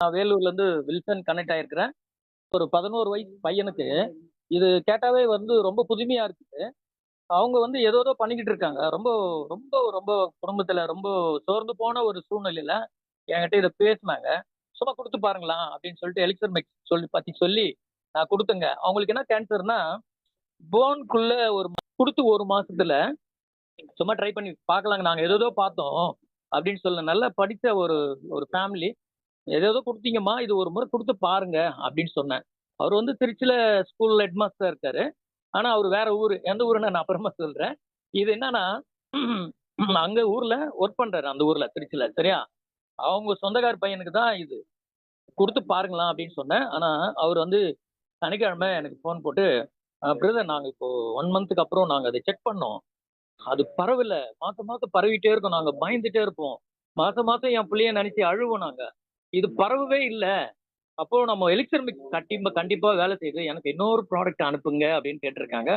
நான் வேலூர்லேருந்து Wilson connect ஆயிருக்கிறேன். ஒரு 11 வயசு பையனுக்கு இது கேட்டாவே ரொம்ப புதுமையா இருக்குது. அவங்க ஏதேதோ பண்ணிக்கிட்டு இருக்காங்க. ரொம்ப ரொம்ப ரொம்ப குடும்பத்துல ரொம்ப சோர்ந்து போன ஒரு சூழ்நிலையில என்கிட்ட இத பேசுனாங்க. சும்மா குடுத்து பாருங்களேன் அப்படின்னு சொல்லிட்டு எலிக்சர் மெக்ஸ் சொல்லி நான் குடுத்தேங்க. அவங்களுக்கு என்ன கேன்சர்னா, போன்க்குள்ள குடுத்து 1 மாசத்துல சும்மா ட்ரை பண்ணி பார்க்கலாங்க. நாங்க ஏதேதோ பார்த்தோம் அப்படின்னு நல்லா படிச்ச ஒரு ஒரு ஃபேமிலி. ஏதேதோ குடுத்தீங்கம்மா, இது ஒரு முறை குடுத்து பாருங்க அப்படின்னு சொன்னேன். அவரு திருச்சியில ஸ்கூல் ஹெட் மாஸ்டரா இருக்காரு. ஆனா அவரு வேற ஊரு. எந்த ஊருன்னு நான் அப்புறமா சொல்றேன். இது என்னன்னா, அங்க ஊர்ல ஒர்க் பண்றாரு அந்த ஊர்ல திருச்சியில. சரியா? அவங்க சொந்தக்கார பையனுக்கு தான் இது. குடுத்து பாருங்களாம் அப்படின்னு சொன்னேன். ஆனா அவரு சனிக்கிழமை எனக்கு ஃபோன் போட்டு, பிரதர் நாங்க இப்போ 1 மந்த்துக்கு அப்புறம் நாங்க அத செக் பண்ணோம். அது பரவல. மாசம் மாசம் பரவிட்டே இருக்கும். நாங்க பயந்துட்டே இருப்போம். மாசம் மாசம் என் புள்ளைய நெனச்சு அழுவோம் நாங்க. இது பரவவே இல்ல. அப்போ நம்ம எலிக்சர் மிக்ஸ் கண்டிப்பா கண்டிப்பா வேலை செய்யுது. எனக்கு இன்னொரு ப்ராடக்ட் அனுப்புங்க அப்படின்னு கேட்டிருக்காங்க.